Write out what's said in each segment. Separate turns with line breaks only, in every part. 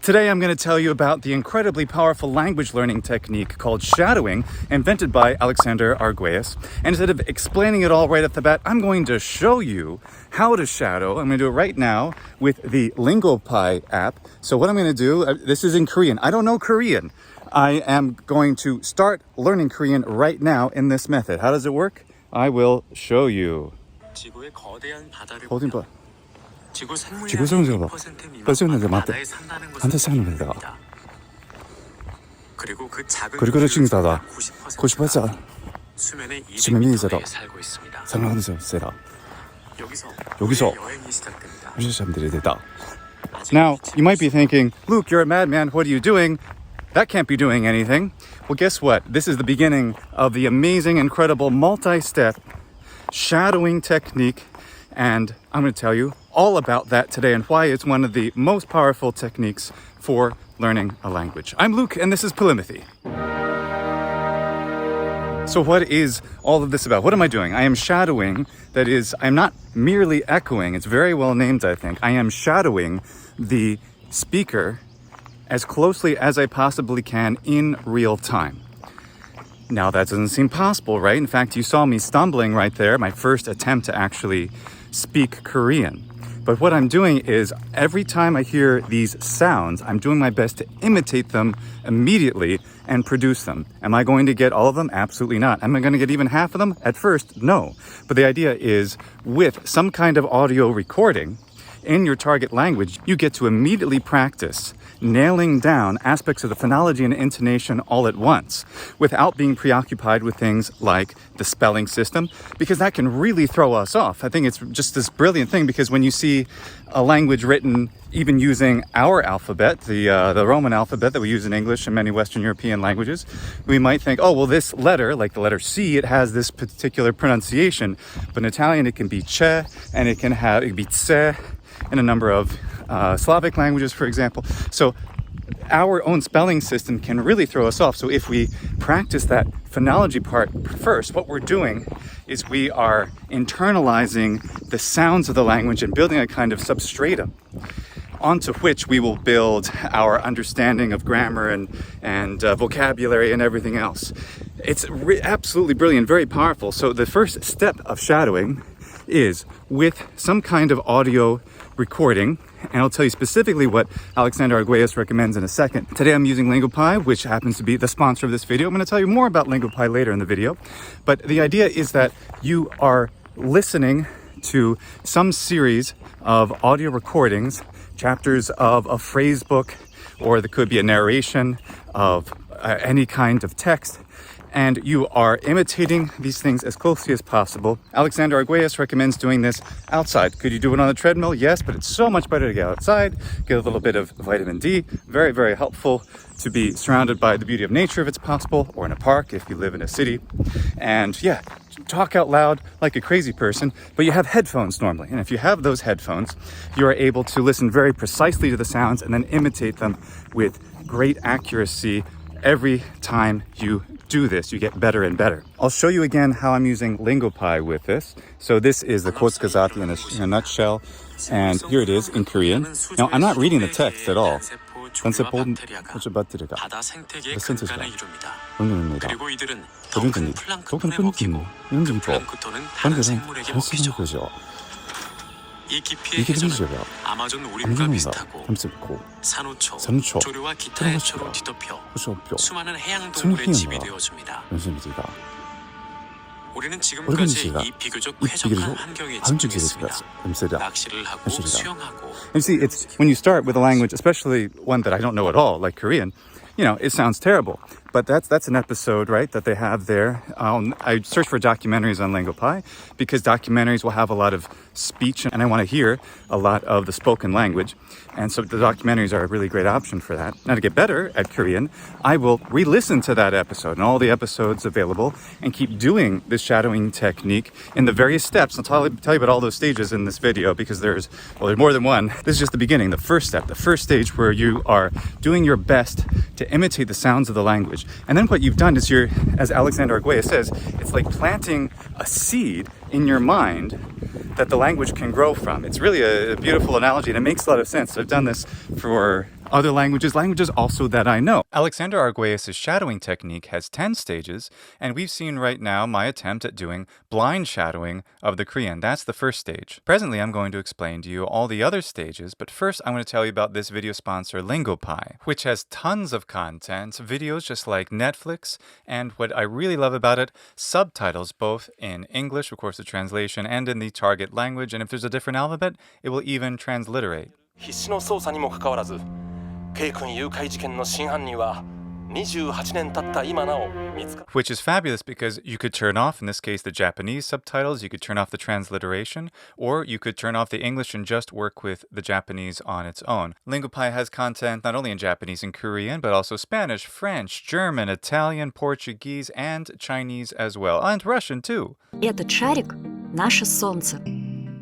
Today I'm going to tell you about the incredibly powerful language learning technique called shadowing, invented by Alexander Arguelles. And instead of explaining it all right off the bat, I'm going to show you how to shadow. I'm going to do it right now with the LingoPie app. So what I'm going to do, this is in Korean. I don't know Korean. I am going to start learning Korean right now in this method. How does it work? I will show you. 지구 생물량의 2% 미만 바다에 산다는 것을 의미합니다. 그리고 그 작은 우주에서 90%가 수면의 200m에 살고 있습니다. 여기서 여행이 시작됩니다. Now, you might be thinking, Luke, you're a madman. What are you doing? That can't be doing anything. Well, guess what? This is the beginning of the amazing, incredible, multi-step shadowing technique. And I'm going to tell you all about that today and why it's one of the most powerful techniques for learning a language. I'm Luke, and this is polýMATHY. So what is all of this about? What am I doing? I am shadowing. That is, I'm not merely echoing. It's very well named, I think. I am shadowing the speaker as closely as I possibly can in real time. Now, that doesn't seem possible, right? In fact, you saw me stumbling right there, my first attempt to actually speak Korean. But what I'm doing is every time I hear these sounds, I'm doing my best to imitate them immediately and produce them. Am I going to get all of them? Absolutely not. Am I going to get even half of them? At first, no. But the idea is with some kind of audio recording in your target language, you get to immediately practice nailing down aspects of the phonology and intonation all at once without being preoccupied with things like the spelling system, because that can really throw us off. I think it's just this brilliant thing because when you see a language written even using our alphabet, the Roman alphabet that we use in English and many Western European languages, we might think, oh, well, this letter, like the letter C, it has this particular pronunciation. But in Italian, it can be che, and it can be tse, in a number of Slavic languages, for example. So our own spelling system can really throw us off. So if we practice that phonology part first, what we're doing is we are internalizing the sounds of the language and building a kind of substratum onto which we will build our understanding of grammar and vocabulary and everything else. It's absolutely brilliant, very powerful. So the first step of shadowing is with some kind of audio recording, and I'll tell you specifically what Alexander Arguelles recommends in a second. Today I'm using LingoPie, which happens to be the sponsor of this video. I'm going to tell you more about LingoPie later in the video, but the idea is that you are listening to some series of audio recordings, chapters of a phrase book, or there could be a narration of any kind of text, and you are imitating these things as closely as possible. Alexander Arguelles recommends doing this outside. Could you do it on a treadmill? Yes, but it's so much better to get outside, get a little bit of vitamin D. Very, very helpful to be surrounded by the beauty of nature if it's possible, or in a park if you live in a city. And yeah, talk out loud like a crazy person, but you have headphones normally. And if you have those headphones, you are able to listen very precisely to the sounds and then imitate them with great accuracy. Every time you do this, you get better and better. I'll show you again how I'm using LingoPie with this. So this is the kozkazati in a nutshell, and here it is in Korean. Now, I'm not reading the text at all.
이 깊이의 해저는 아마존 우림과 비슷하고 산호초, 조류와 기타의 해초로 뒤덮여 수많은 해양 동물의 집이 되어줍니다. 우리는 지금까지 이 비교적 쾌적한 환경에 집중했습니다. 낚시를 하고 수영하고.
You see, it's when you start with a language, especially one that I don't know at all, like Korean, you know, it sounds terrible. But that's an episode, right, that they have there. I search for documentaries on LingoPie because documentaries will have a lot of speech, and I want to hear a lot of the spoken language. And so the documentaries are a really great option for that. Now, to get better at Korean, I will re-listen to that episode and all the episodes available and keep doing this shadowing technique in the various steps. I'll tell you about all those stages in this video because there's more than one. This is just the beginning, the first step, the first stage where you are doing your best to imitate the sounds of the language. And then what you've done is as Alexander Arguelles says, it's like planting a seed in your mind that the language can grow from. It's really a beautiful analogy, and it makes a lot of sense. I've done this for other languages also that I know. Alexander Arguelles' shadowing technique has 10 stages, and we've seen right now my attempt at doing blind shadowing of the Korean. That's the first stage. Presently, I'm going to explain to you all the other stages, but first I'm going to tell you about this video sponsor, LingoPie, which has tons of content, videos just like Netflix, and what I really love about it, subtitles both in English, of course the translation, and in the target language, and if there's a different alphabet, it will even transliterate.
必死の捜査にもかかわらず、K 君誘拐事件の真犯人は28年経った今なお見つか
Which is fabulous because you could turn off, in this case, the Japanese subtitles, you could turn off the transliteration, or you could turn off the English and just work with the Japanese on its own. LingoPie has content not only in Japanese and Korean, but also Spanish, French, German, Italian, Portuguese, and Chinese as well, and Russian too.
Этот шарик – наше солнце.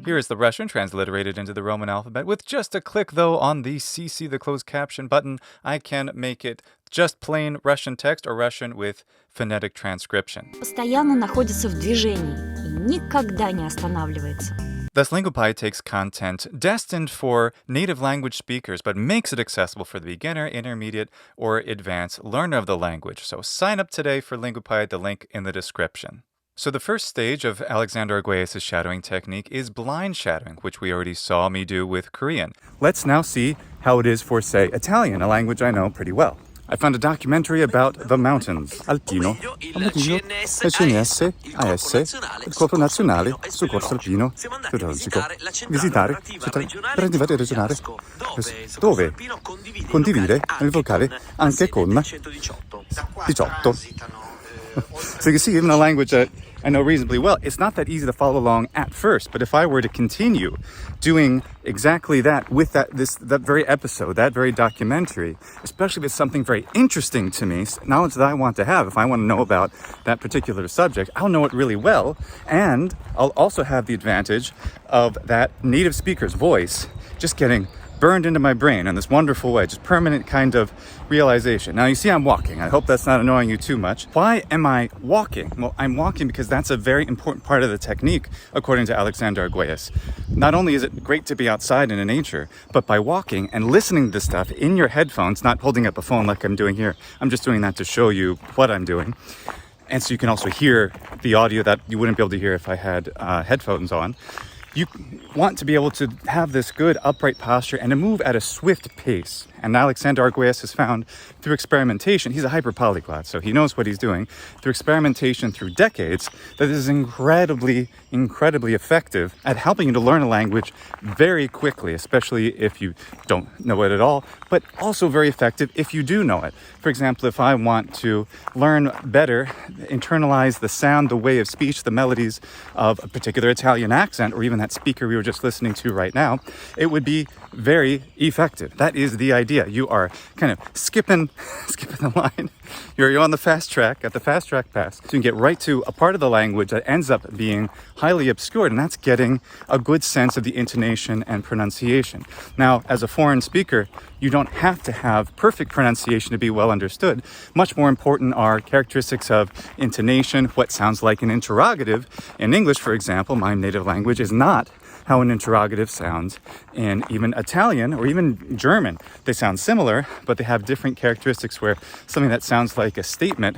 Here is the Russian transliterated into the Roman alphabet. With just a click, though, on the CC, the closed caption button, I can make it just plain Russian text or Russian with phonetic transcription.
Постоянно находится в движении и никогда не останавливается.
Thus, LingoPie takes content destined for native language speakers, but makes it accessible for the beginner, intermediate, or advanced learner of the language. So sign up today for LingoPie, the link in the description. So the first stage of Alexander Arguelles' shadowing technique is blind shadowing, which we already saw me do with Korean. Let's now see how it is for, say, Italian, a language I know pretty well. I found a documentary about the mountains. Alpino, SNSAS, il corpo nazionale sul corso alpino meteorologico. Visitare, per arrivare regionale, dove condivide il vocale anche con 18. So you can see, even a language that I know reasonably well, it's not that easy to follow along at first. But if I were to continue doing exactly that with that very episode, that very documentary, especially if it's something very interesting to me, knowledge that I want to have, if I want to know about that particular subject, I'll know it really well. And I'll also have the advantage of that native speaker's voice just getting burned into my brain in this wonderful way, just permanent kind of realization. Now you see I'm walking. I hope that's not annoying you too much. Why am I walking? Well, I'm walking because that's a very important part of the technique, according to Alexander Arguelles. Not only is it great to be outside in nature, but by walking and listening to stuff in your headphones, not holding up a phone like I'm doing here. I'm just doing that to show you what I'm doing. And so you can also hear the audio that you wouldn't be able to hear if I had headphones on. You want to be able to have this good upright posture and to move at a swift pace. And Alexander Arguelles has found through experimentation, he's a hyperpolyglot, so he knows what he's doing, through experimentation through decades, that this is incredibly effective at helping you to learn a language very quickly, especially if you don't know it at all, but also very effective if you do know it. For example, if I want to learn better, internalize the sound, the way of speech, the melodies of a particular Italian accent, or even that speaker we were just listening to right now, it would be very effective. That is the idea. You are kind of skipping the line. You're on the fast track, at the fast track pass. So you can get right to a part of the language that ends up being highly obscured, and that's getting a good sense of the intonation and pronunciation. Now, as a foreign speaker, you don't have to have perfect pronunciation to be well understood. Much more important are characteristics of intonation, what sounds like an interrogative. In English, for example, my native language is not how an interrogative sounds in even Italian or even German. They sound similar, but they have different characteristics where something that sounds like a statement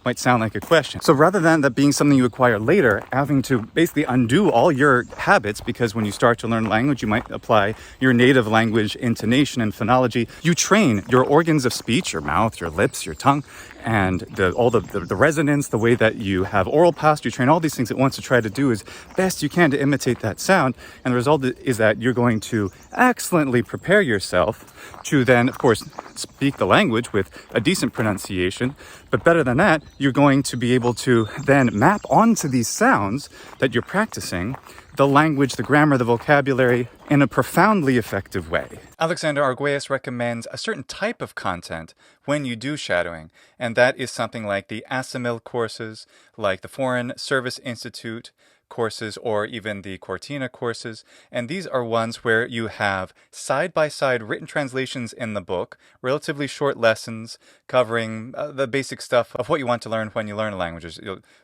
might sound like a question. So rather than that being something you acquire later, having to basically undo all your habits, because when you start to learn language, you might apply your native language intonation and phonology. You train your organs of speech, your mouth, your lips, your tongue, and all the resonance, the way that you have oral posture. You train all these things at once to try to do as best you can to imitate that sound. And the result is that you're going to excellently prepare yourself to then, of course, speak the language with a decent pronunciation. But better than that, you're going to be able to then map onto these sounds that you're practicing the language, the grammar, the vocabulary in a profoundly effective way. Alexander Arguelles recommends a certain type of content when you do shadowing, and that is something like the Asimil courses, like the Foreign Service Institute courses or even the Cortina courses. And these are ones where you have side-by-side written translations in the book, relatively short lessons covering the basic stuff of what you want to learn when you learn a language.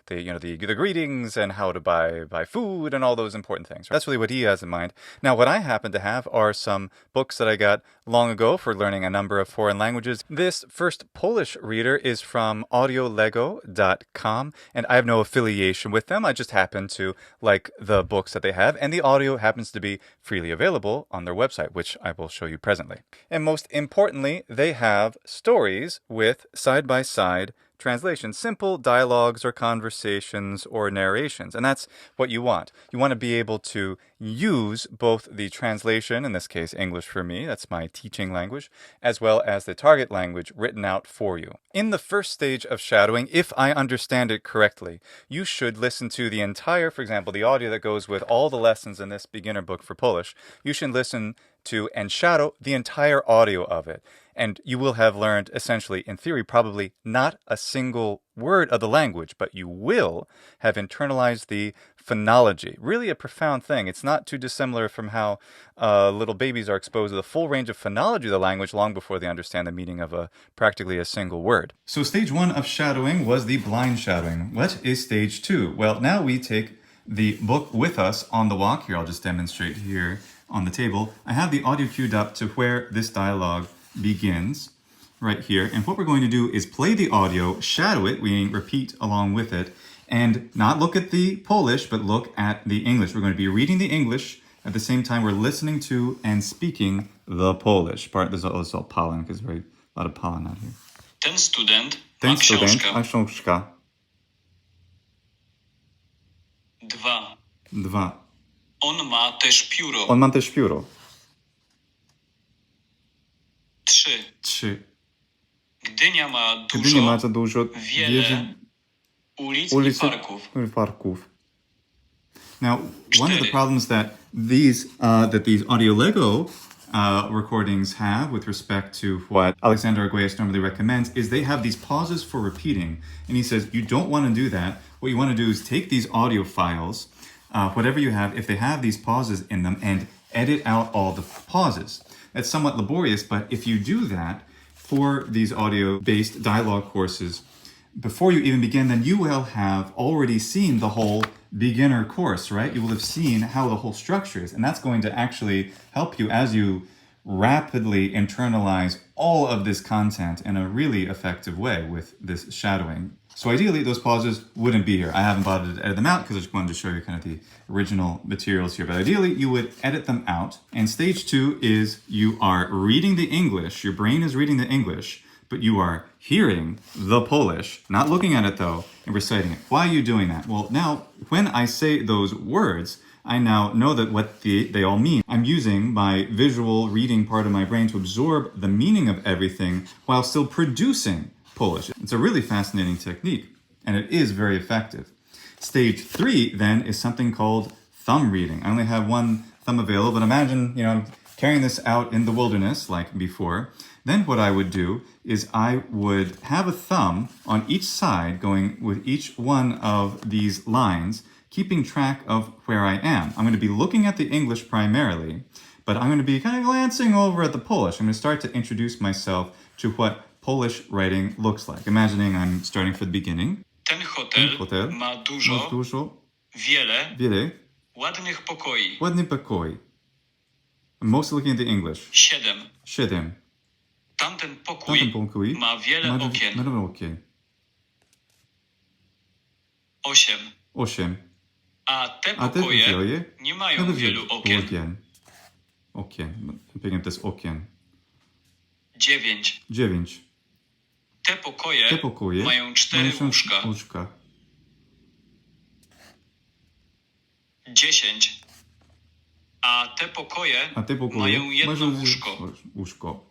The greetings and how to buy food and all those important things. That's really what he has in mind. Now, what I happen to have are some books that I got long ago for learning a number of foreign languages. This first Polish reader is from audiolego.com, and I have no affiliation with them. I just happen to like the books that they have, and the audio happens to be freely available on their website, which I will show you presently. And most importantly, they have stories with side-by-side translation, simple dialogues or conversations or narrations. And that's what you want. You want to be able to use both the translation, in this case English for me, that's my teaching language, as well as the target language written out for you. In the first stage of shadowing, if I understand it correctly, you should listen to the entire, for example, the audio that goes with all the lessons in this beginner book for Polish. You should listen to and shadow the entire audio of it. And you will have learned, essentially, in theory, probably not a single word of the language, but you will have internalized the phonology. Really a profound thing. It's not too dissimilar from how little babies are exposed to the full range of phonology of the language long before they understand the meaning of practically a single word. So stage 1 of shadowing was the blind shadowing. What is stage 2? Well, now we take the book with us on the walk. Here, I'll just demonstrate here on the table. I have the audio queued up to where this dialogue begins right here. And what we're going to do is play the audio, shadow it, we repeat along with it, and not look at the Polish, but look at the English. We're going to be reading the English at the same time we're listening to and speaking the Polish. There's also pollen, because there's a lot of pollen out here.
Ten student
Ten
ma
student
książkę.
ma książkę.
2.
2.
On ma też pióro.
On ma też pióro.
3.
3.
Gdynia ma
Gdy nie ma za
dużo,
dużo
wiele ulic i parków.
Now, one of the problems that these Audiolego recordings have with respect to what Alexander Arguelles normally recommends is they have these pauses for repeating. And he says, you don't want to do that. What you want to do is take these audio files, whatever you have, if they have these pauses in them, and edit out all the pauses. That's somewhat laborious, but if you do that for these audio-based dialogue courses, before you even begin, then you will have already seen the whole beginner course, right? You will have seen how the whole structure is, and that's going to actually help you as you rapidly internalize all of this content in a really effective way with this shadowing. So ideally, those pauses wouldn't be here. I haven't bothered to edit them out because I just wanted to show you kind of the original materials here. But ideally, you would edit them out. And stage 2 is you are reading the English. Your brain is reading the English, but you are hearing the Polish, not looking at it though, and reciting it. Why are you doing that? Well, now, when I say those words, I now know that what they all mean. I'm using my visual reading part of my brain to absorb the meaning of everything while still producing Polish. It's a really fascinating technique, and it is very effective. Stage 3, then, is something called thumb reading. I only have one thumb available, but imagine, I'm carrying this out in the wilderness like before. Then what I would do is I would have a thumb on each side going with each one of these lines, keeping track of where I am. I'm going to be looking at the English primarily, but I'm going to be kind of glancing over at the Polish. I'm going to start to introduce myself to what Polish writing looks like. Imagining I'm starting from the beginning.
Ten hotel ma dużo, wiele ładnych pokoi.
Ładny pokoi. I'm mostly looking at the English. 7.
Tamten pokój ma wiele okien.
8.
A te pokoje nie mają wielu okien.
Picking up this okien.
9. Te pokoje mają 4 łóżka. 10. A te pokoje mają jedno
łóżko.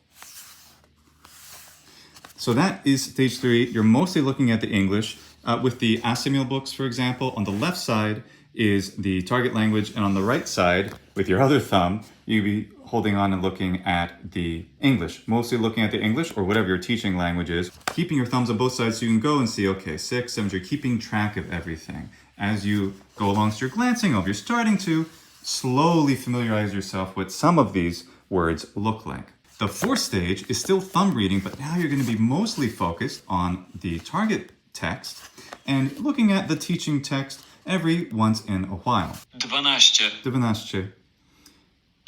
So that is stage 3. You're mostly looking at the English. With the Asimil books, for example, on the left side is the target language, and on the right side, with your other thumb, you'll be holding on and looking at the English. Mostly looking at the English, or whatever your teaching language is. Keeping your thumbs on both sides so you can go and see, okay, 6, 7, you're keeping track of everything. as you go along, so you're glancing over, you're starting to slowly familiarize yourself with some of these words look like. The fourth stage is still thumb reading, but now you're going to be mostly focused on the target text and looking at the teaching text every once in a while.
12.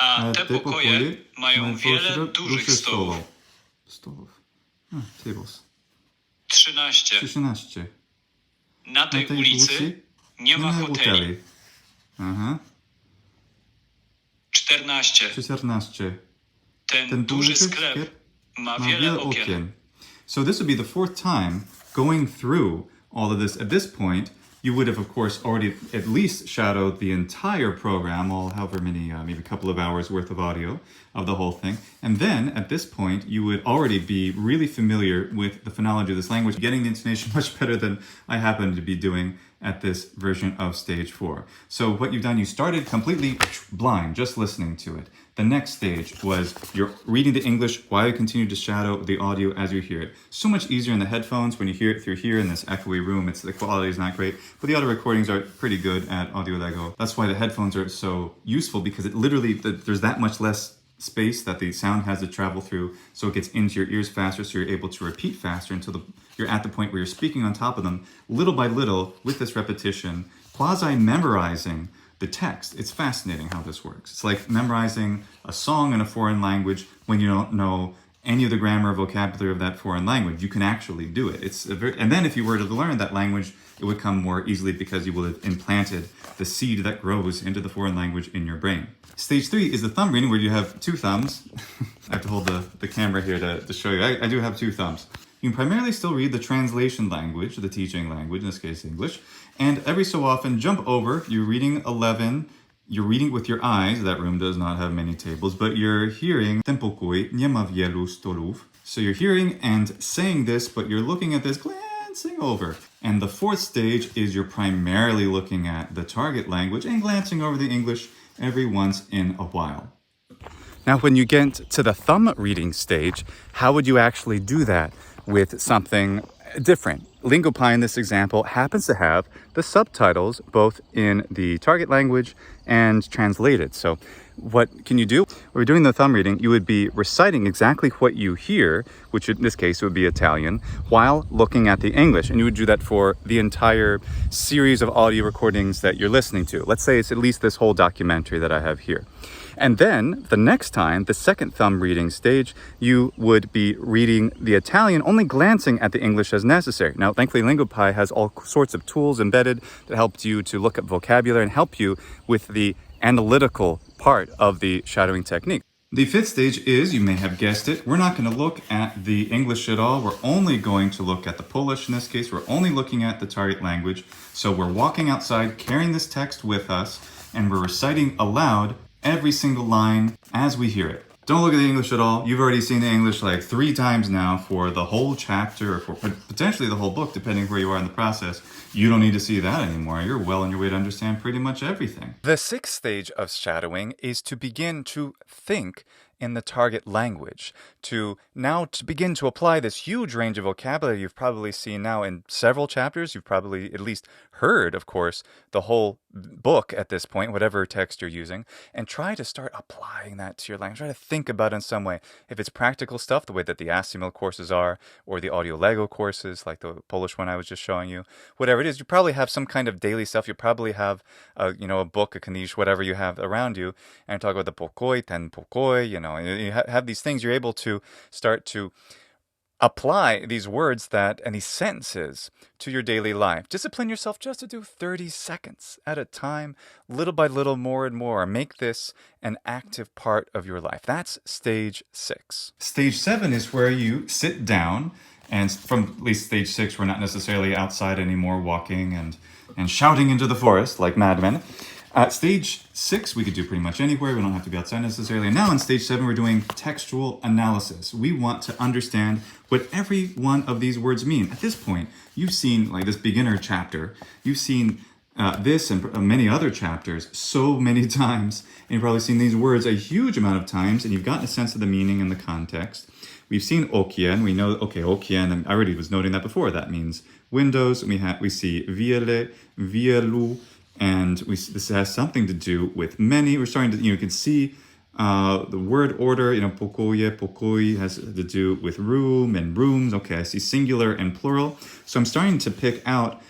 A
te pokoje mają wiele dużych stołów.
Tables.
13.
13.
Na tej ulicy nie ma hoteli. 14.
14.
Ten duży sklep ma wiele okien.
So this would be the fourth time going through all of this. At this point, you would have, of course, already at least shadowed the entire program, all however many, maybe a couple of hours worth of audio of the whole thing. And then at this point, you would already be really familiar with the phonology of this language, getting the intonation much better than I happen to be doing at this version of stage 4. So what you've done, you started completely blind, just listening to it. The next stage was you're reading the English while you continue to shadow the audio as you hear it. So much easier in the headphones when you hear it through here in this echoey room. The quality is not great, but the audio recordings are pretty good at Audio Lego. That's why the headphones are so useful, because it literally, there's that much less space that the sound has to travel through, so it gets into your ears faster, so you're able to repeat faster until you're at the point where you're speaking on top of them, little by little, with this repetition, quasi-memorizing the text. It's fascinating how this works. It's like memorizing a song in a foreign language when you don't know any of the grammar or vocabulary of that foreign language. You can actually do it. And then if you were to learn that language, it would come more easily because you will have implanted the seed that grows into the foreign language in your brain. Stage 3 is the thumb reading, where you have two thumbs. I have to hold the camera here to show you. I do have two thumbs. You can primarily still read the translation language, the teaching language, in this case English, and every so often jump over. You're reading 11, you're reading with your eyes. That room does not have many tables, but you're hearing ten pokoj nie ma wielu stolów. So you're hearing and saying this, but you're looking at this, glancing over. And the fourth stage is you're primarily looking at the target language and glancing over the English every once in a while. Now, when you get to the thumb reading stage, how would you actually do that with something different? LingoPie in this example happens to have the subtitles both in the target language and translated. So what can you do? When you're doing the thumb reading, you would be reciting exactly what you hear, which in this case would be Italian, while looking at the English. And you would do that for the entire series of audio recordings that you're listening to. Let's say it's at least this whole documentary that I have here. And then the next time, the second thumb reading stage, you would be reading the Italian, only glancing at the English as necessary. Now, thankfully, LingoPie has all sorts of tools embedded that help you to look up vocabulary and help you with the analytical part of the shadowing technique. The fifth stage is, you may have guessed it, we're not going to look at the English at all. We're only going to look at the Polish in this case. We're only looking at the target language. So we're walking outside, carrying this text with us, and we're reciting aloud every single line as we hear it. Don't look at the English at all. You've already seen the English like 3 times now for the whole chapter, or for potentially the whole book, depending where you are in the process. You don't need to see that anymore. You're well on your way to understand pretty much everything. The sixth stage of shadowing is to begin to think in the target language, to begin to apply this huge range of vocabulary you've probably seen now in several chapters. You've probably at least heard, of course, the whole book at this point, whatever text you're using, and try to start applying that to your language. Try to think about it in some way. If it's practical stuff, the way that the Asimil courses are, or the Audio Lego courses, like the Polish one I was just showing you, whatever it is, you probably have some kind of daily stuff. You probably have a book, a kniž, whatever you have around you, and talk about the pokoj, ten pokoj, you have these things. You're able to start to apply these words and these sentences to your daily life. Discipline yourself just to do 30 seconds at a time, little by little, more and more. Make this an active part of your life. That's stage 6. Stage 7 is where you sit down, and from at least stage 6, we're not necessarily outside anymore walking and shouting into the forest like madmen. At stage 6, we could do pretty much anywhere. We don't have to be outside necessarily. And now in stage 7, we're doing textual analysis. We want to understand what every one of these words mean. At this point, you've seen like this beginner chapter. You've seen this and many other chapters so many times. And you've probably seen these words a huge amount of times, and you've gotten a sense of the meaning and the context. we've seen okien. We know, okay, okien, and I already was noting that before. That means windows. We see viele, vielu, and this has something to do with many. We're starting to, you can see the word order, pokoje, pokoi has to do with room and rooms. Okay, I see singular and plural. So I'm starting to pick out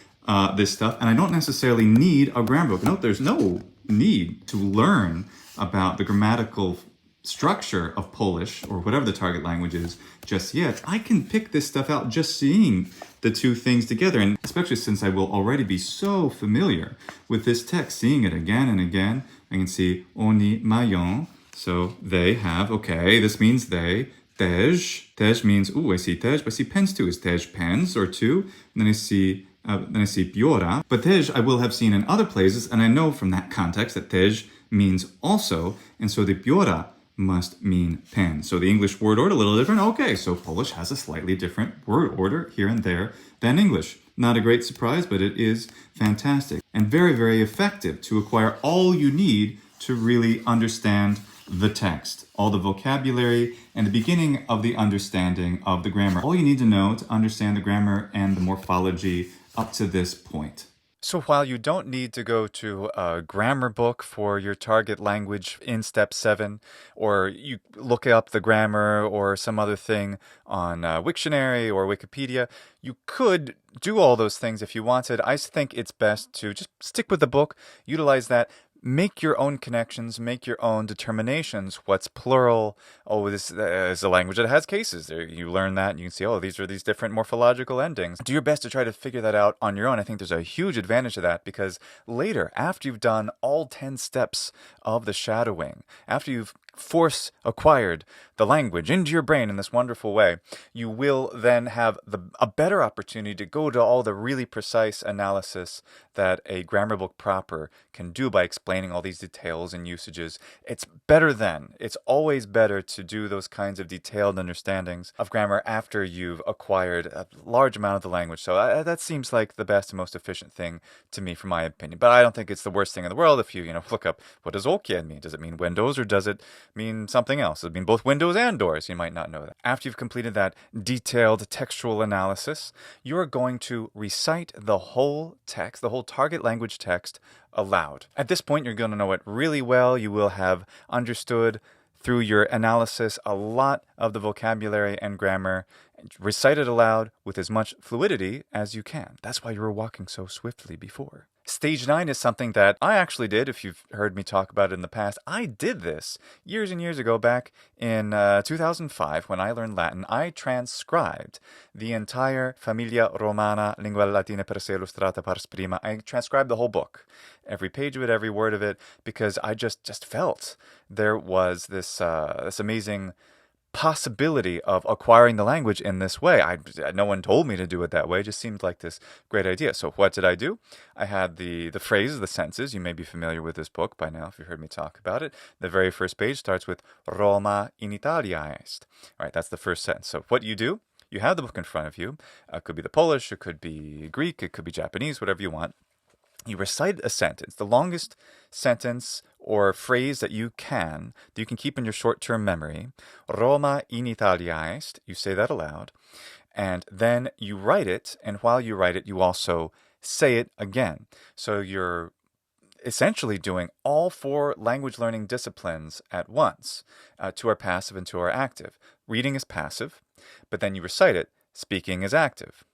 this stuff, and I don't necessarily need a grammar book. No, there's no need to learn about the grammatical structure of Polish or whatever the target language is just yet. I can pick this stuff out just seeing the two things together, and especially since I will already be so familiar with this text, seeing it again and again. I can see oni mają, so they have. Okay, this means they. Tej means, I see tej, but I see pens too. Is tej pens or two? And then I see biora. But tej I will have seen in other places, and I know from that context that tej means also, and so the biora must mean pen. So the English word order a little different. Okay, so Polish has a slightly different word order here and there than English. Not a great surprise, but it is fantastic and very, very effective to acquire all you need to really understand the text, all the vocabulary, and the beginning of the understanding of the grammar. All you need to know to understand the grammar and the morphology up to this point. So while you don't need to go to a grammar book for your target language in step 7, or you look up the grammar or some other thing on Wiktionary or Wikipedia, you could do all those things if you wanted. I think it's best to just stick with the book, utilize that, make your own connections, make your own determinations. What's plural? Oh, this is a language that has cases. You learn that and you can see, these are these different morphological endings. Do your best to try to figure that out on your own. I think there's a huge advantage to that because later, after you've done all 10 steps of the shadowing, after you've acquired the language into your brain in this wonderful way, you will then have a better opportunity to go to all the really precise analysis that a grammar book proper can do by explaining all these details and usages. It's better then. It's always better to do those kinds of detailed understandings of grammar after you've acquired a large amount of the language. So that seems like the best and most efficient thing to me, from my opinion. But I don't think it's the worst thing in the world if you look up, what does okien mean? Does it mean windows or does it mean something else? Does it mean both windows and doors? You might not know that. After you've completed that detailed textual analysis, you're going to recite the whole text, the whole target language text aloud. At this point, you're going to know it really well. You will have understood through your analysis a lot of the vocabulary and grammar. Recite it aloud with as much fluidity as you can. That's why you were walking so swiftly before. Stage 9 is something that I actually did. If you've heard me talk about it in the past, I did this years and years ago, back in 2005 when I learned Latin. I transcribed the entire Familia Romana Linguae Latinae per se illustrata pars prima. I transcribed the whole book, every page of it, every word of it, because I just felt there was this amazing possibility of acquiring the language in this way. No one told me to do it that way. It just seemed like this great idea. So what did I do? I had the phrases, the sentences. You may be familiar with this book by now if you've heard me talk about it. The very first page starts with Roma in Italia est. All right, that's the first sentence. So what you do, you have the book in front of you. It could be the Polish, it could be Greek, it could be Japanese, whatever you want. You recite a sentence, the longest sentence or phrase that you can keep in your short-term memory. Roma in Italia est. You say that aloud. And then you write it, and while you write it, you also say it again. So you're essentially doing all 4 language learning disciplines at once. To our passive and to our active. Reading is passive, but then you recite it. Speaking is active.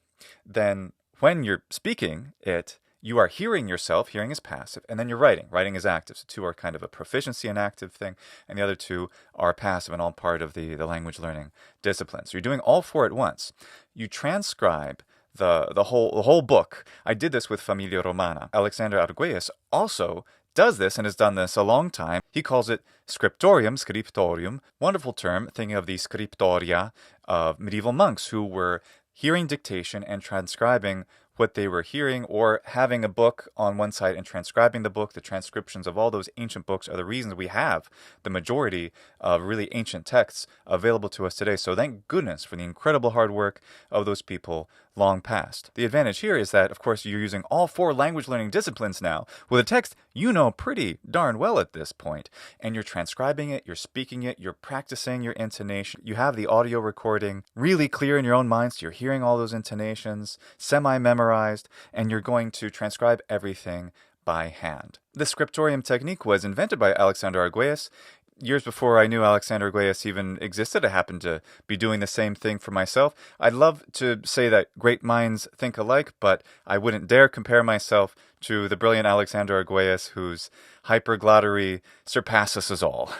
Then when you're speaking it, you are hearing yourself, hearing is passive, and then you're writing. Writing is active. So 2 are kind of a proficiency and active thing, and the other 2 are passive and all part of the language learning discipline. So you're doing all 4 at once. You transcribe the whole book. I did this with Familia Romana. Alexander Arguelles also does this and has done this a long time. He calls it scriptorium. Wonderful term, thinking of the scriptoria of medieval monks who were hearing dictation and transcribing what they were hearing, or having a book on one side and transcribing the book. The transcriptions of all those ancient books are the reasons we have the majority of really ancient texts available to us today. So thank goodness for the incredible hard work of those people long past. The advantage here is that, of course, you're using all 4 language learning disciplines now with a text you know pretty darn well at this point, and you're transcribing it, you're speaking it, you're practicing your intonation. You have the audio recording really clear in your own mind, so you're hearing all those intonations, semi-memorized, and you're going to transcribe everything by hand. The scriptorium technique was invented by Alexander Arguelles. Years before I knew Alexander Arguelles even existed, I happened to be doing the same thing for myself. I'd love to say that great minds think alike, but I wouldn't dare compare myself to the brilliant Alexander Arguelles, whose hyperglottery surpasses us all.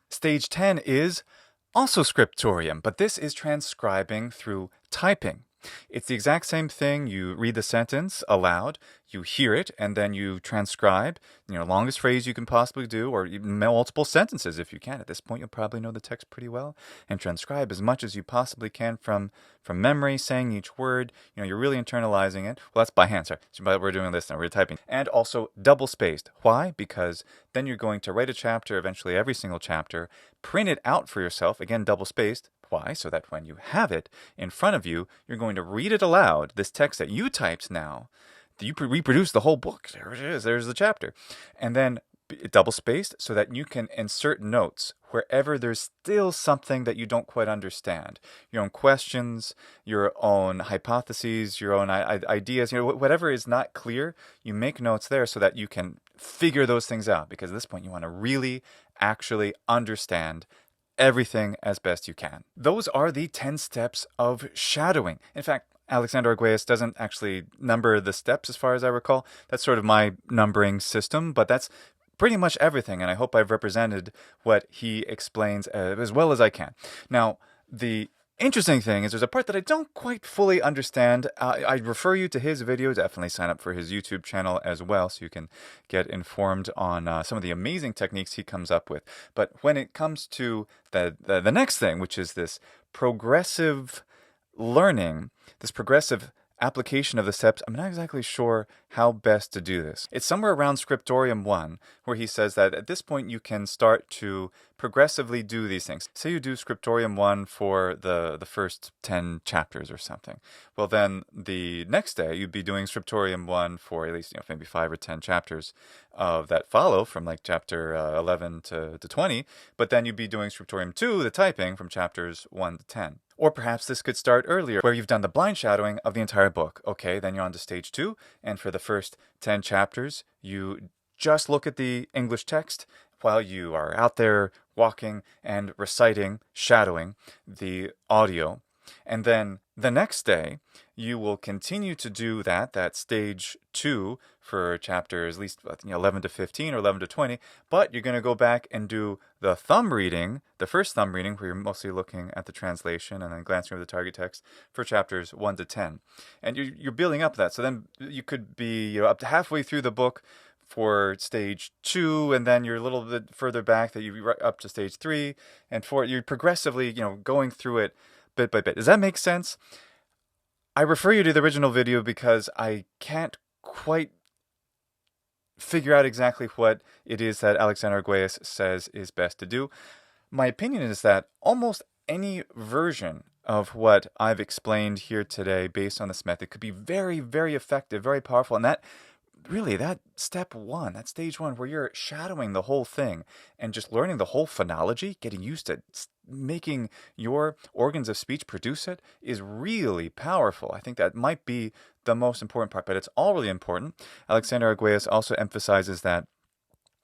Stage 10 is also scriptorium, but this is transcribing through typing. It's the exact same thing. You read the sentence aloud, you hear it, and then you transcribe, longest phrase you can possibly do, or even multiple sentences if you can. At this point, you'll probably know the text pretty well, and transcribe as much as you possibly can from memory, saying each word. You're really internalizing it. Well, that's by hand, sorry. So we're doing this now, we're typing. And also double-spaced. Why? Because then you're going to write a chapter, eventually every single chapter, print it out for yourself, again, double-spaced. Why? So that when you have it in front of you, you're going to read it aloud, this text that you typed now. You reproduce the whole book. There it is. There's the chapter. And then double-spaced so that you can insert notes wherever there's still something that you don't quite understand. Your own questions, your own hypotheses, your own ideas, whatever is not clear, you make notes there so that you can figure those things out. Because at this point, you want to really actually understand everything as best you can. Those are the 10 steps of shadowing. In fact, Alexander Arguelles doesn't actually number the steps as far as I recall. That's sort of my numbering system, but that's pretty much everything, and I hope I've represented what he explains as well as I can. Now, the interesting thing is there's a part that I don't quite fully understand. I'd refer you to his video. Definitely sign up for his YouTube channel as well so you can get informed on some of the amazing techniques he comes up with. But when it comes to the next thing, which is this progressive learning, this progressive application of the steps, I'm not exactly sure how best to do this. It's somewhere around Scriptorium 1 where he says that at this point you can start to progressively do these things. Say you do Scriptorium 1 for the first 10 chapters or something. Well, then the next day you'd be doing Scriptorium 1 for at least maybe 5 or 10 chapters of that follow from like chapter 11 to 20, but then you'd be doing Scriptorium 2, the typing, from chapters 1 to 10. Or perhaps this could start earlier, where you've done the blind shadowing of the entire book. Okay, then you're on to stage 2, and for the first 10 chapters, you just look at the English text while you are out there walking and reciting, shadowing the audio. And then the next day, you will continue to do that stage 2 for chapters at least 11 to 15 or 11 to 20, but you're going to go back and do the thumb reading, the first thumb reading, where you're mostly looking at the translation and then glancing over the target text for chapters 1 to 10. And you're building up that. So then you could be up to halfway through the book for stage 2, and then you're a little bit further back that you're up to stage 3 and 4. You're progressively, going through it bit by bit. Does that make sense? I refer you to the original video because I can't quite figure out exactly what it is that Alexander Arguelles says is best to do. My opinion is that almost any version of what I've explained here today based on this method could be very, very effective, very powerful, and that step 1, that stage 1, where you're shadowing the whole thing and just learning the whole phonology, getting used to making your organs of speech produce it, is really powerful. I think that might be the most important part, but it's all really important. Alexander Arguelles also emphasizes that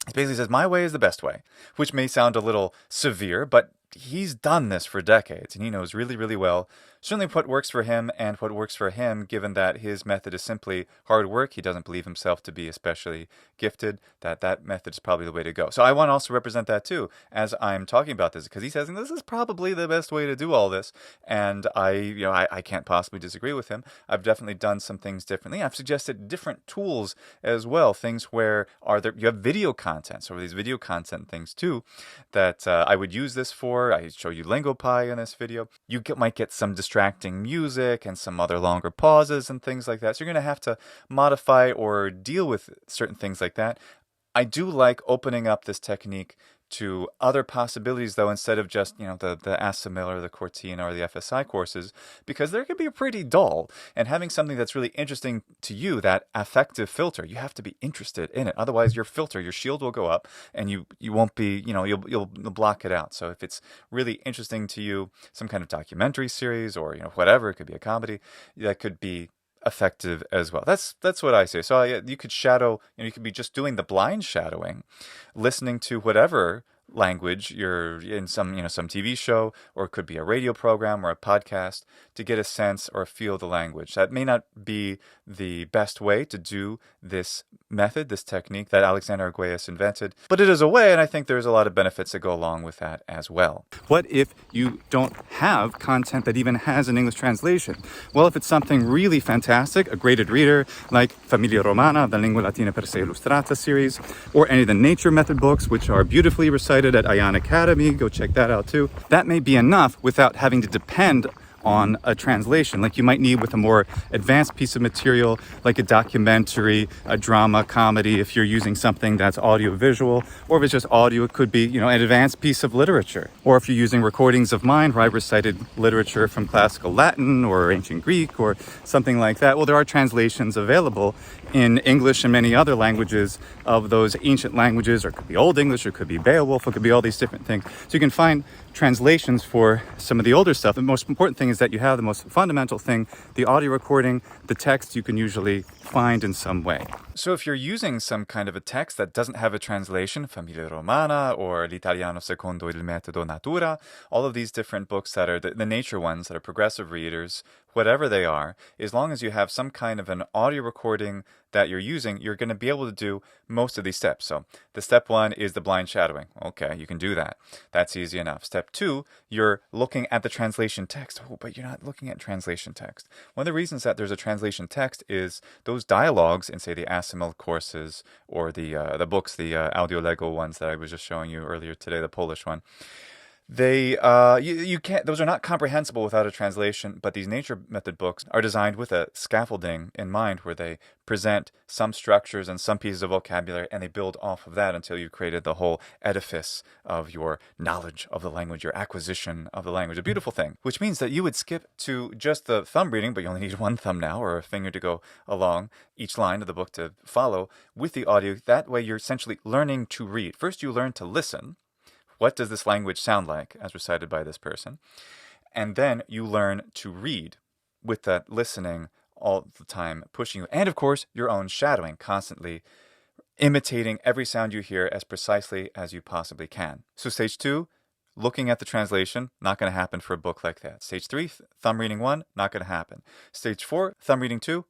he basically says, my way is the best way, which may sound a little severe, but he's done this for decades, and he knows really, really well certainly what works for him and what works for him, given that his method is simply hard work. He doesn't believe himself to be especially gifted, that method is probably the way to go. So I want to also represent that too as I'm talking about this, because he says this is probably the best way to do all this, and I can't possibly disagree with him. I've definitely done some things differently. I've suggested different tools as well, things where you have video content, so these video content things too that I would use this for. I show you LingoPie in this video. You might get some distractions distracting music and some other longer pauses and things like that. So you're going to have to modify or deal with certain things like that. I do like opening up this technique to other possibilities, though, instead of just, the ASIMIL or the Cortina or the FSI courses, because they can be pretty dull. And having something that's really interesting to you, that affective filter, you have to be interested in it. Otherwise, your shield will go up, and you won't be, you'll block it out. So if it's really interesting to you, some kind of documentary series or, whatever, it could be a comedy, that could be effective as well. That's what I say. So you could shadow, you could be just doing the blind shadowing, listening to whatever language you're in, some TV show, or it could be a radio program or a podcast, to get a sense or feel the language. That may not be the best way to do this method, this technique that Alexander Arguelles invented, but it is a way, and I think there's a lot of benefits that go along with that as well. What if you don't have content that even has an English translation? Well, if it's something really fantastic, a graded reader like Famiglia Romana, the Lingua Latina per se illustrata series, or any of the nature method books, which are beautifully recited at Ion Academy, go check that out too. That may be enough without having to depend on a translation, like you might need with a more advanced piece of material, like a documentary, a drama, comedy, if you're using something that's audio-visual, or if it's just audio, it could be, an advanced piece of literature. Or if you're using recordings of mine where I recited literature from classical Latin or ancient Greek or something like that, well, there are translations available in English and many other languages of those ancient languages, or it could be Old English, or it could be Beowulf, it could be all these different things. So you can find translations for some of the older stuff. The most important thing is that you have the most fundamental thing, the audio recording, the text you can usually find in some way. So if you're using some kind of a text that doesn't have a translation, Famiglia Romana or L'Italiano secondo il metodo natura, all of these different books that are the nature ones that are progressive readers, whatever they are, as long as you have some kind of an audio recording that you're using, you're going to be able to do most of these steps. So the step 1 is the blind shadowing. Okay, you can do that. That's easy enough. Step 2, you're looking at the translation text. Oh, but you're not looking at translation text. One of the reasons that there's a translation text is those dialogues in, say, the ASIMIL courses or the books, the Audiolego ones that I was just showing you earlier today, the Polish one. They you can't, those are not comprehensible without a translation, but these nature method books are designed with a scaffolding in mind, where they present some structures and some pieces of vocabulary, and they build off of that until you've created the whole edifice of your knowledge of the language, your acquisition of the language. A beautiful thing, which means that you would skip to just the thumb reading, but you only need one thumb now, or a finger to go along each line of the book to follow with the audio. That way you're essentially learning to read. First you learn to listen. What does this language sound like, as recited by this person? And then you learn to read with that listening all the time pushing you. And of course, your own shadowing, constantly imitating every sound you hear as precisely as you possibly can. So stage 2, looking at the translation, not going to happen for a book like that. Stage 3, thumb reading 1, not going to happen. Stage 4, thumb reading 2,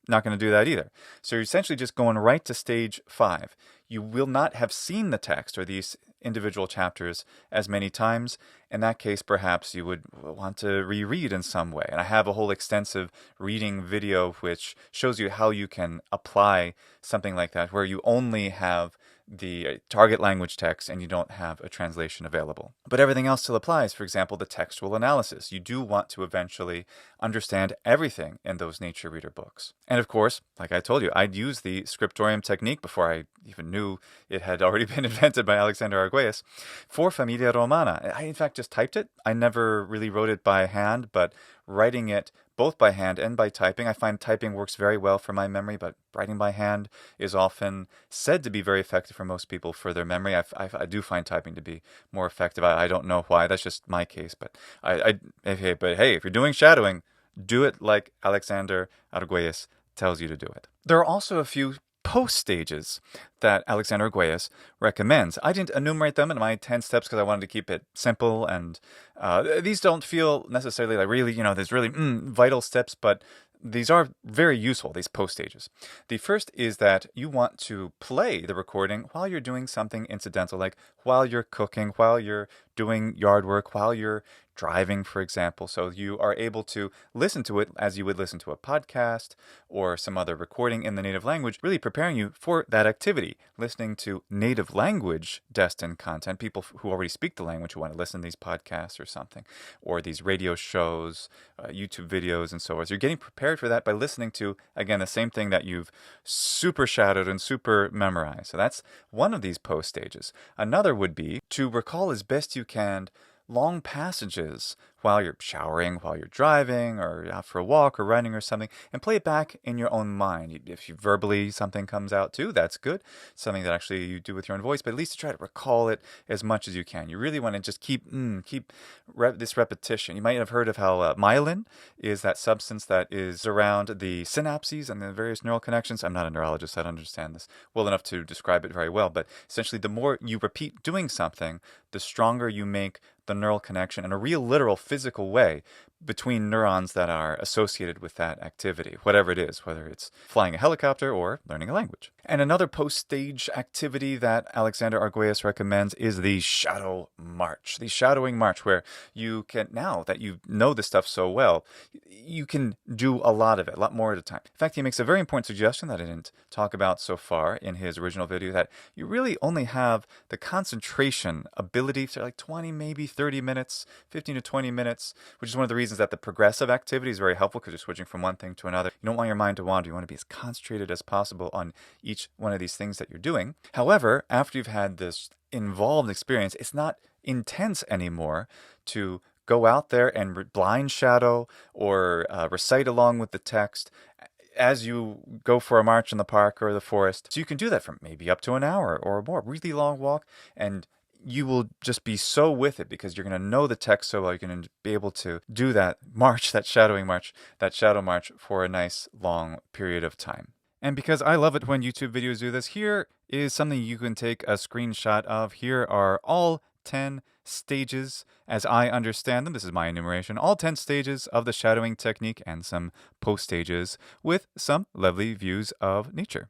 not going to do that either. So you're essentially just going right to stage 5. You will not have seen the text or these individual chapters as many times. In that case, perhaps you would want to reread in some way. And I have a whole extensive reading video which shows you how you can apply something like that, where you only have the target language text and you don't have a translation available. But everything else still applies. For example, the textual analysis. You do want to eventually understand everything in those nature reader books. And of course, like I told you, I'd used the scriptorium technique before I even knew it had already been invented by Alexander Arguelles for Famiglia Romana. I in fact just typed it. I never really wrote it by hand, but writing it both by hand and by typing. I find typing works very well for my memory, but writing by hand is often said to be very effective for most people for their memory. I do find typing to be more effective. I don't know why. That's just my case. But hey, if you're doing shadowing, do it like Alexander Arguelles tells you to do it. There are also a few post stages that Alexander Arguelles recommends. I didn't enumerate them in my 10 steps because I wanted to keep it simple, and these don't feel necessarily like really, there's really vital steps, but these are very useful, these post stages. The first is that you want to play the recording while you're doing something incidental, like while you're cooking, while you're doing yard work, while you're driving, for example. So you are able to listen to it as you would listen to a podcast or some other recording in the native language, really preparing you for that activity. Listening to native language destined content, people who already speak the language who want to listen to these podcasts or something, or these radio shows, YouTube videos, and so forth. So you're getting prepared for that by listening to, again, the same thing that you've super shadowed and super memorized. So that's one of these post stages. Another would be to recall as best you can long passages while you're showering, while you're driving, or out for a walk or running or something, and play it back in your own mind. If you verbally something comes out too, that's good. Something that actually you do with your own voice, but at least try to recall it as much as you can. You really want to just keep this repetition. You might have heard of how myelin is that substance that is around the synapses and the various neural connections. I'm not a neurologist, I don't understand this well enough to describe it very well, but essentially the more you repeat doing something, the stronger you make the neural connection in a real, literal, physical way between neurons that are associated with that activity, whatever it is, whether it's flying a helicopter or learning a language. And another post-stage activity that Alexander Arguelles recommends is the shadow march, the shadowing march, where you can, now that you know this stuff so well, you can do a lot of it, a lot more at a time. In fact, he makes a very important suggestion that I didn't talk about so far in his original video, that you really only have the concentration ability for like 20, maybe 30 minutes, 15 to 20 minutes, which is one of the reasons that the progressive activity is very helpful because you're switching from one thing to another. You don't want your mind to wander. You want to be as concentrated as possible on each one of these things that you're doing. However, after you've had this involved experience, it's not intense anymore to go out there and blind shadow or recite along with the text as you go for a march in the park or the forest. So you can do that for maybe up to an hour or more, really long walk, and you will just be so with it because you're going to know the text so well. You're going to be able to do that march, that shadowing march, that shadow march for a nice long period of time. And because I love it when YouTube videos do this, here is something you can take a screenshot of. Here are all 10 stages as I understand them. This is my enumeration. All 10 stages of the shadowing technique and some post stages with some lovely views of nature.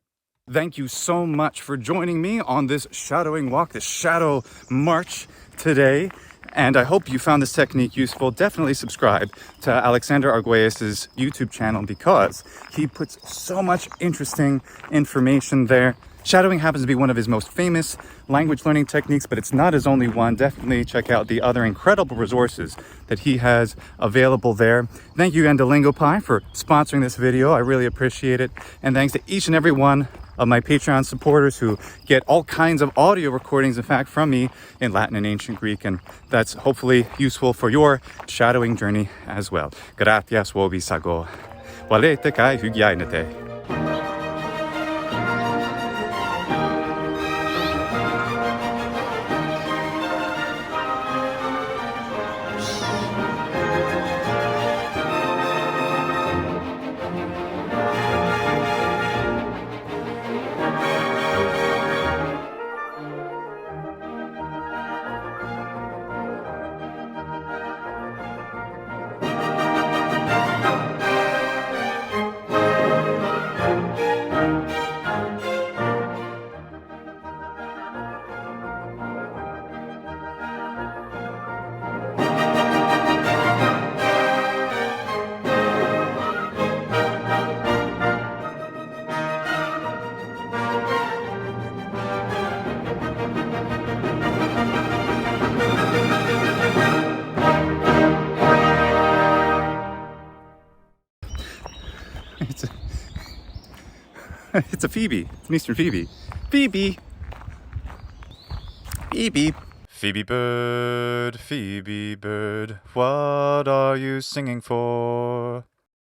Thank you so much for joining me on this shadowing walk, this shadow march today. And I hope you found this technique useful. Definitely subscribe to Alexander Arguelles' YouTube channel because he puts so much interesting information there. Shadowing happens to be one of his most famous language learning techniques, but it's not his only one. Definitely check out the other incredible resources that he has available there. Thank you, EndoLingoPie, for sponsoring this video. I really appreciate it. And thanks to each and every one of my Patreon supporters who get all kinds of audio recordings, in fact, from me in Latin and Ancient Greek, and that's hopefully useful for your shadowing journey as well. Gratias wobisago. Walete kai hygiainete. It's a Phoebe. It's an Eastern Phoebe. Phoebe! Phoebe! Phoebe bird, what are you singing for?